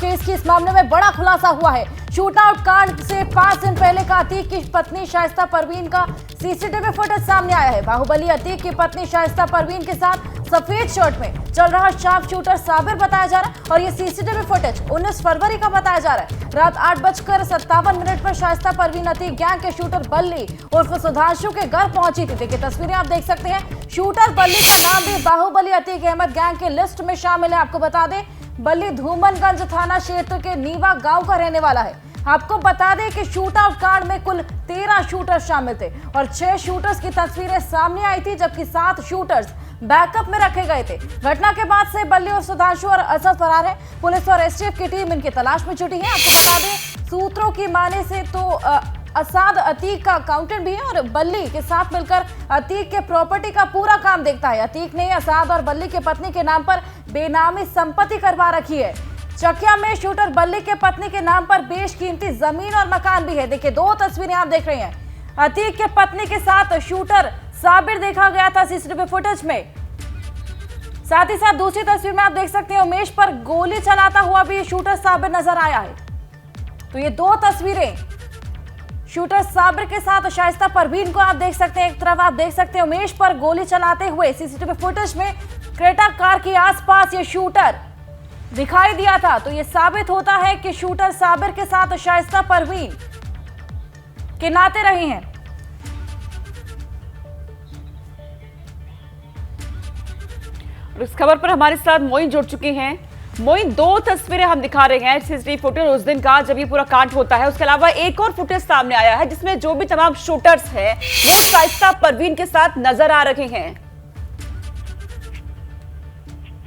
Case की इस मामले में बड़ा खुलासा हुआ है। शूटआउट कांड से 5 दिन पहले का अतीक की पत्नी शाइस्ता परवीन का सीसीटीवी फुटेज सामने आया है। बाहुबली अतीक की पत्नी शाइस्ता परवीन के साथ सफेद शर्ट में चल रहा शार्प शूटर साबिर बताया जा रहा है और ये सीसीटीवी फुटेज 19 फरवरी का बताया जा रहा है। रात 8:57 पर शाइस्ता परवीन अतीक गैंग के शूटर बल्ली उर्फ सुधांशु के घर पहुंची थी। देखिए तस्वीरें आप देख सकते हैं। शूटर बल्ली का नाम भी बाहुबली अतीक अहमद गैंग के लिस्ट में शामिल है। आपको बता दें बल्ली धूमनगंज थाना क्षेत्र के नीवा गांव का रहने वाला है। आपको बता दें कि शूटआउट कांड में कुल 13 शूटर शामिल थे और 6 शूटर्स की तस्वीरें सामने आई थी, जबकि 7 शूटर्स बैकअप में रखे गए थे। घटना के बाद से बल्ली और सुधांशु और असद फरार है। पुलिस और एसटीएफ की टीम इनकी तलाश में जुटी है। आपको बता दें सूत्रों की माने से तो असाद अतीक का अकाउंटेंट भी है और बल्ली के साथ मिलकर अतीक के प्रॉपर्टी का पूरा काम देखता है। अतीक ने असाद और बल्ली के पत्नी के नाम पर बेनामी संपत्ति करवा रखी है। चकिया में शूटर बल्ली के पत्नी के नाम पर बेशकीमती जमीन और मकान भी है। देखिए 2 तस्वीरें आप देख रहे हैं। अतीक के पत्नी के साथ शूटर साबिर देखा गया था सीसीटीवी फुटेज में। साथ ही साथ दूसरी तस्वीर में आप देख सकते हैं उमेश पर गोली चलाता हुआ भी शूटर साबिर नजर आया है। तो ये 2 तस्वीरें शूटर साबिर के साथ शाइस्ता परवीन को आप देख सकते हैं। एक तरफ आप देख सकते हैं उमेश पर गोली चलाते हुए सीसीटीवी फुटेज में क्रेटा कार के आसपास ये शूटर दिखाई दिया था। तो ये साबित होता है कि शूटर साबिर के साथ शाइस्ता परवीन के नाते रहे हैं। इस खबर पर हमारे साथ मोइन जुड़ चुके हैं। मोइन 2 तस्वीरें हम दिखा रहे हैं सीसीटीवी फुटेज उस दिन का जब ये पूरा कांड होता है। उसके अलावा एक और फुटेज सामने आया है जिसमें जो भी तमाम शूटर्स हैं वो शाइस्ता परवीन के साथ नजर आ रहे हैं।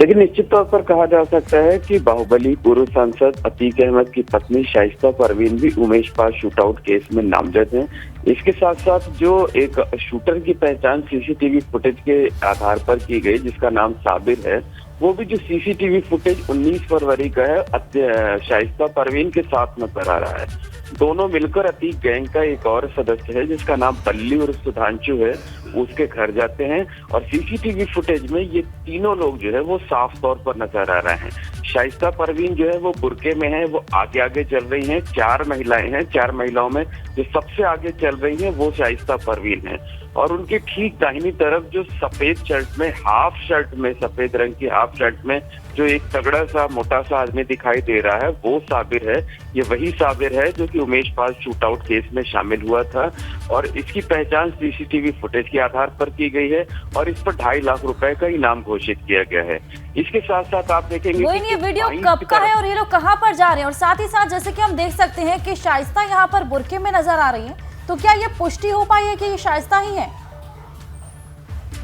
लेकिन निश्चित तौर पर कहा जा सकता है कि बाहुबली पूर्व सांसद अतीक अहमद की पत्नी शाइस्ता परवीन भी उमेश पाल शूटआउट केस में नामजद हैं। इसके साथ साथ जो एक शूटर की पहचान सीसीटीवी फुटेज के आधार पर की गई जिसका नाम साबिर है, वो भी जो सीसीटीवी फुटेज 19 फरवरी का है शाइस्ता परवीन के साथ नजर आ रहा है। दोनों मिलकर अतीक गैंग का एक और सदस्य है जिसका नाम बल्ली और सुधांशु है, उसके घर जाते हैं और सीसीटीवी फुटेज में ये तीनों लोग जो है वो साफ तौर पर नजर आ रहे हैं। शाइस्ता परवीन जो है वो बुरके में है, वो आगे आगे चल रही हैं। 4 महिलाएं हैं, 4 महिलाओं में जो सबसे आगे चल रही हैं वो शाइस्ता परवीन है और उनके ठीक दाहिनी तरफ जो सफेद शर्ट में हाफ शर्ट में सफेद रंग की हाफ शर्ट में जो एक तगड़ा सा मोटा सा आदमी दिखाई दे रहा है वो साबिर है। ये वही साबिर है जो कि उमेश पाल शूटआउट केस में शामिल हुआ था और इसकी पहचान सीसीटीवी फुटेज के आधार पर की गई है और इस पर 2.5 लाख रुपए का इनाम घोषित किया गया है। इसके साथ साथ आप देखेंगे कि ये वीडियो कब का है और ये लोग कहां पर जा रहे हैं और साथ ही साथ जैसे कि हम देख सकते हैं कि शाइस्ता यहां पर बुरके में नजर आ रही है, तो क्या ये पुष्टि हो पाई है कि ये शाइस्ता ही है?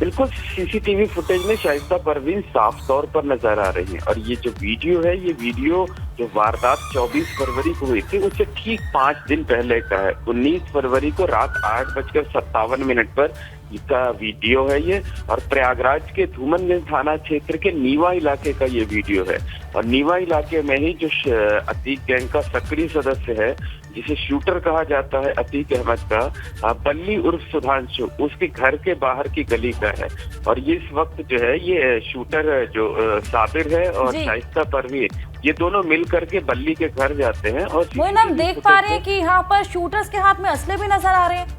बिल्कुल, सीसीटीवी फुटेज में शाइस्ता परवीन साफ तौर पर नजर आ रही है और ये जो वीडियो है ये वीडियो जो वारदात 24 फरवरी को हुई थी उससे ठीक 5 दिन पहले का है। 19 फरवरी को रात 8:57 पर इसका वीडियो है ये और प्रयागराज के धूमनगंज थाना क्षेत्र के नीवा इलाके का ये वीडियो है और नीवा इलाके में ही जो अतीक गैंग का सक्रिय सदस्य है जिसे शूटर कहा जाता है अतीक अहमद का, बल्ली उर्फ सुधांशु, उसके घर के बाहर की गली का है और ये इस वक्त जो है ये शूटर जो साबिर है और शाइस्ता परवीन ये दोनों मिल करके बल्ली के घर जाते हैं और हम देख पा रहे हैं कि यहाँ पर शूटर्स के हाथ में असले भी नजर आ रहे हैं।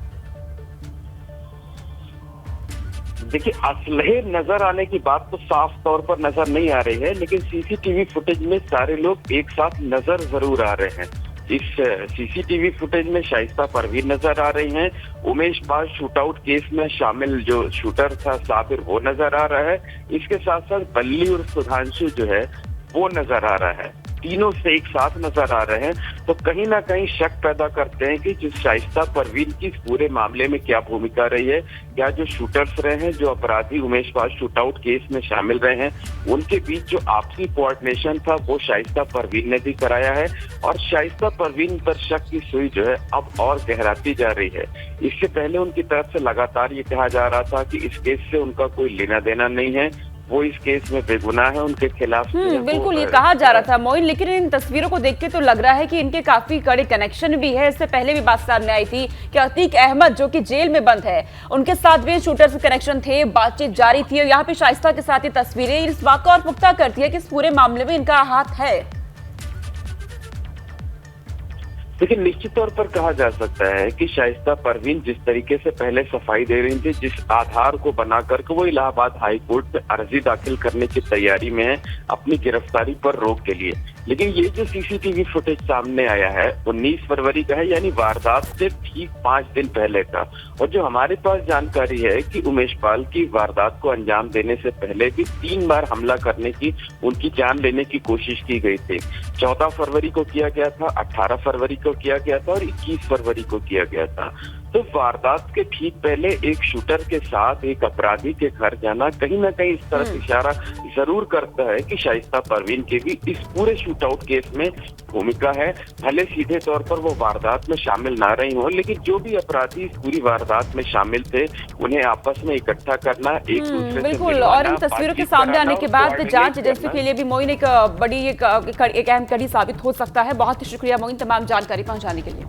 देखिए असलहे नजर आने की बात तो साफ तौर पर नजर नहीं आ रही है, लेकिन सीसीटीवी फुटेज में सारे लोग एक साथ नजर जरूर आ रहे हैं। इस सीसीटीवी फुटेज में शाइस्ता परवीन नजर आ रही हैं, उमेश पाल शूटआउट केस में शामिल जो शूटर था साबिर वो नजर आ रहा है, इसके साथ साथ बल्ली और सुधांशु जो है वो नजर आ रहा है। तीनों से एक साथ नजर आ रहे हैं तो कहीं ना कहीं शक पैदा करते हैं कि जो शाइस्ता परवीन की इस पूरे मामले में क्या भूमिका रही है, या जो शूटर्स रहे हैं, जो अपराधी उमेश पाल शूटआउट केस में शामिल रहे हैं, उनके बीच जो आपसी कोऑर्डिनेशन था वो शाइस्ता परवीन ने भी कराया है और शाइस्ता परवीन पर शक की सुई जो है अब और गहराती जा रही है। इससे पहले उनकी तरफ से लगातार ये कहा जा रहा था कि इस केस से उनका कोई लेना देना नहीं है, वो इस केस में बेगुनाह है, उनके खिलाफ बिल्कुल ये कहा जा रहा था मोइन, लेकिन इन तस्वीरों को देख के तो लग रहा है कि इनके काफी कड़े कनेक्शन भी है। इससे पहले भी बात सामने आई थी कि अतीक अहमद जो कि जेल में बंद है उनके साथ भी शूटर से कनेक्शन थे, बातचीत जारी थी और यहाँ पे शाइस्ता के साथ ये तस्वीरें इस बात को और पुख्ता करती है कि इस पूरे मामले में इनका हाथ है। देखिए, निश्चित तौर पर कहा जा सकता है कि शाइस्ता परवीन जिस तरीके से पहले सफाई दे रही थी, जिस आधार को बना करके वो इलाहाबाद हाई कोर्ट में अर्जी दाखिल करने की तैयारी में है अपनी गिरफ्तारी पर रोक के लिए, लेकिन ये जो सीसीटीवी फुटेज सामने आया है 19 फरवरी का है, यानी वारदात से ठीक 5 दिन पहले का। और जो हमारे पास जानकारी है कि उमेश पाल की वारदात को अंजाम देने से पहले भी 3 बार हमला करने की, उनकी जान लेने की कोशिश की गई थी। 14 फरवरी को किया गया था, 18 फरवरी को किया गया था और 21 फरवरी को किया गया था। तो वारदात के ठीक पहले एक शूटर के साथ एक अपराधी के घर जाना कहीं ना कहीं इस तरफ इशारा जरूर करता है कि शाइस्ता परवीन के भी इस पूरे शूटआउट केस में भूमिका है। भले सीधे तौर पर वो वारदात में शामिल ना रही हो, लेकिन जो भी अपराधी इस पूरी वारदात में शामिल थे उन्हें आपस में इकट्ठा करना, एक दूसरे से बिल्कुल। और मिलवाना, इन तस्वीरों के बातचीत सामने कराना आने के और बाद coordinate जांच एजेंसी करना। के लिए भी मोइन एक बड़ी एक अहम कड़ी साबित हो सकता है। बहुत ही शुक्रिया मोइन तमाम जानकारी पहुंचाने के लिए।